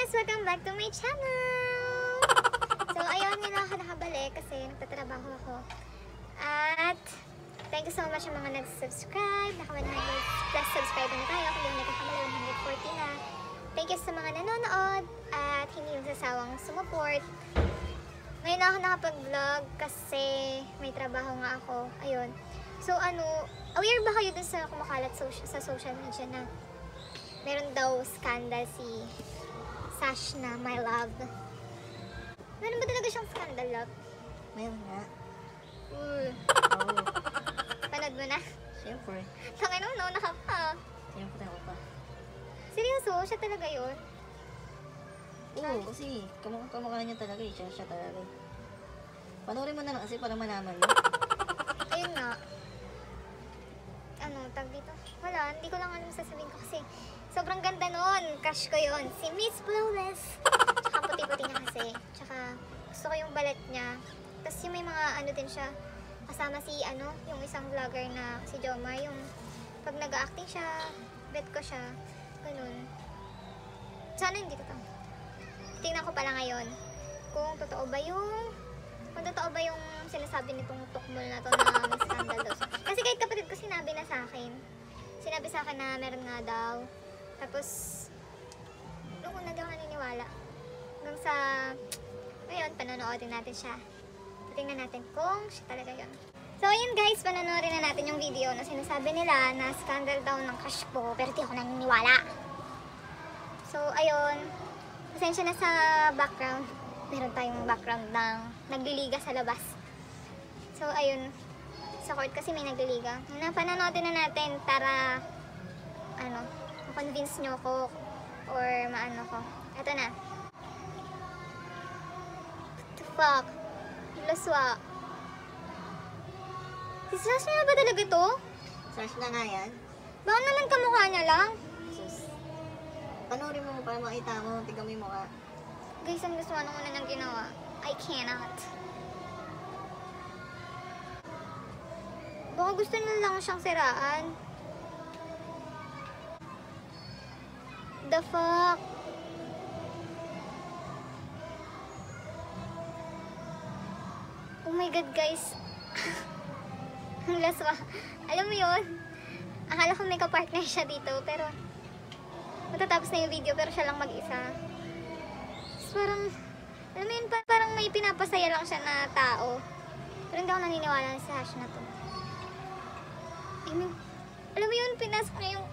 guys! Welcome back to my channel! So, ayun, ngayon ako nakabalik kasi nagtatrabaho ako. At, thank you so much sa mga nag-subscribe. Naka 100 plus subscribe na tayo. Kung yung nagkakamali, 140 na. Thank you sa mga nanonood at hindi yung sasawang sumuport. Ngayon ako nakapag-vlog kasi may trabaho nga ako. Ayun. So, aware ba kayo dun sa kumakalat sa social media na meron daw scandal si Sash na My Love? Meron ba talaga siyang scandal, love? Meron nga. Oh. Panood mo na? Siyempre. Tangin mo, nauna ka pa. Siyempre ako pa. Seryoso? Siya talaga yun? Oo, kasi kamukha niya talaga eh. Siya talaga eh. Panoorin mo na lang kasi para malaman mo. Ayun nga. Tag dito? Wala, hindi ko lang alam sasabihin ko kasi sobrang ganda nun. Crush ko yun. Si Miss Flawless. Tsaka puti-puti niya kasi. Tsaka gusto ko yung balat niya. Tapos yung may mga din siya. Kasama si yung isang vlogger na si Jomar. Yung pag nag-acting siya, bet ko siya. Ganun. Sana hindi totoo. Tingnan ko pala ngayon kung totoo ba yung sinasabi nitong tukmol na to na may scandal daw. Kasi kahit kapatid ko sinabi sa akin na meron nga daw. Tapos nung una daw naniniwala. Hanggang sa ngayon, panonoodin natin siya. Tingnan natin kung siya talaga yun. So ayun guys, panonoodin na natin yung video na sinasabi nila na scandal daw ng crush ko, pero di ako naniniwala. So ayun, pasensya na sa background. Meron tayong background ng nagliliga sa labas. So ayun, sa court kasi may nagliliga. Napanonoodin na natin para ma-convince nyo ko or maano ko. Ito na. What the fuck? Laswa. Si Sash na ba talaga to? Sash na nga yan. Baka naman kamukha niya lang. Sus. Panoorin mo para makita mo. Tignan mo yung mukha. Guys, ang gusto mo nung una niyang ginawa. I cannot. Baka gusto na lang siyang siraan. The fuck? Oh my god, guys. Ang laswa. Alam mo yun? Akala ko may kapartner siya dito, pero matatapos na yung video, pero siya lang mag-isa. Parang, alam mo yun, parang may pinapasaya lang siya na tao. Pero hindi ako naniniwala sa Sash na to. I mean, alam mo yun, pinasok na yung...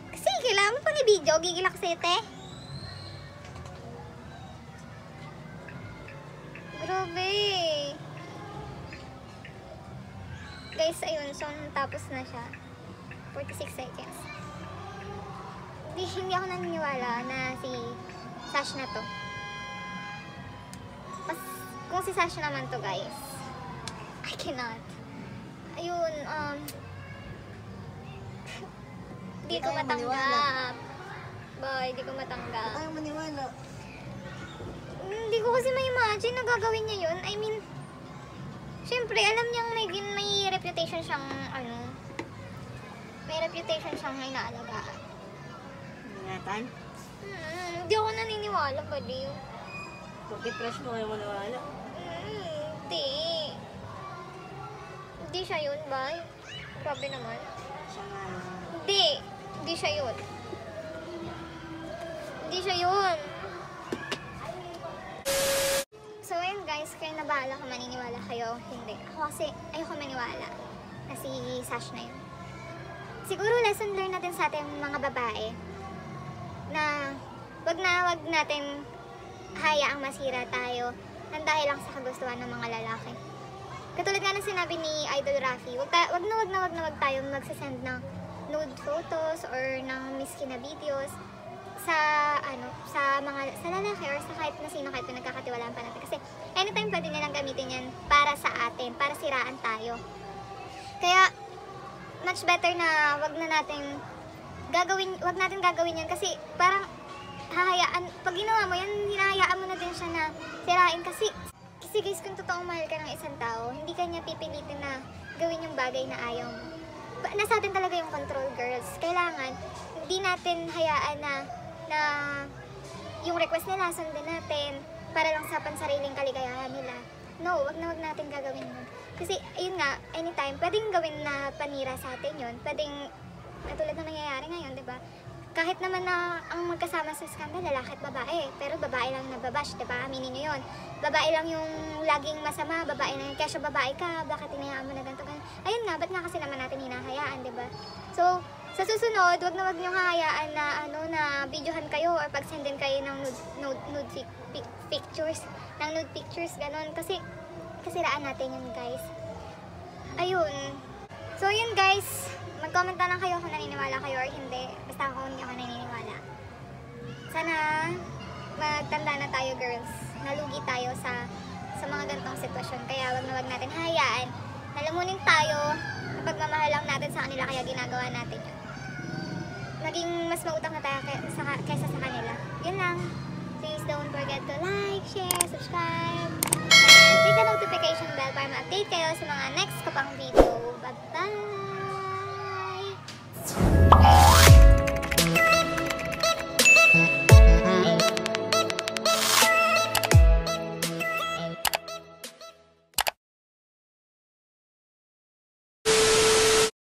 Kasi kailangan mo pa ni video, gigil ako sa'yo, te. Grabe. Guys, ayun, so tapos na siya. 46 seconds. Hindi ako naniniwala na si Sash na to. Mas, kung si Sash naman to, guys, I cannot. Ayun, di ko matanggap. Boy, di ko matanggap. Ayaw maniwala. Hindi ko kasi ma-imagine na gagawin niya yun. I mean, syempre, alam niyang may reputation siyang, may reputation siyang inaalagaan. Ingatan? Hindi ako naniniwala, baliw. Bakit crush mo ayaw maniwala? Hindi. Hindi siya yun, ba? Grabe naman. Siya nga. Hindi siya yun. Hindi siya yun. So, ayun guys, kayo na bahala kung maniniwala kayo. Hindi. Ako kasi, ayoko maniwala na si Sash na yun. Siguro lesson learned natin sa ating mga babae na wag natin hayaang masira tayo nang dahil lang sa kagustuhan ng mga lalaki. Katulad nga ng sinabi ni Idol Rafi, wag na tayo magsasend ng nude photos or ng miskin na videos sa lalaki or sa kahit na sino kahit na nagkakatiwalaan pa natin. Kasi anytime pwede nilang gamitin yan para sa atin, para siraan tayo. Kaya much better na wag natin gagawin yan kasi parang pag ginawa mo yan, hinahayaan mo na din siya na sirain kasi guys, kung totoong mahal ka ng isang tao, hindi ka niya pipilitin na gawin yung bagay na ayaw mo. Nasa atin talaga yung control, girls. Kailangan, di natin hayaan na yung request nila sundin natin para lang sa pansariling kaligayahan nila. No, wag natin gagawin yun. Kasi, ayun nga, anytime, pwedeng gawin na panira sa atin yun. Pwedeng, katulad na nangyayari ngayon, di ba? Kahit naman na ang magkasama sa skandal, lalaki at babae. Pero babae lang nababash, di ba? Aminin nyo yun. Babae lang yung laging masama, babae lang yung, kaya siya babae ka, bakit hinayaan mo na ganito, ganito. Ayun nga, ba't nga kasi naman natin hinahayaan, di ba? So, sa susunod, wag nyo hahayaan na videohan kayo or pagsendin kayo ng nude pictures, ganun. Kasi, kasiraan natin yun, guys. Ayun. So, yun, guys. Mag-comment na lang kayo kung naniniwala kayo or hindi. Basta ako hindi ako naniniwala. Sana magtanda na tayo, girls. Nalugi tayo sa mga ganitong sitwasyon. Kaya wag natin hayaan. Nalamunin tayo. Pagmamahal lang natin sa kanila kaya ginagawa natin yun. Maging mas mautang na tayo kaysa sa kanila. Yun lang. Please don't forget to like, share, subscribe, and click the notification bell para ma-update kayo sa mga next ko pang video. Bye-bye!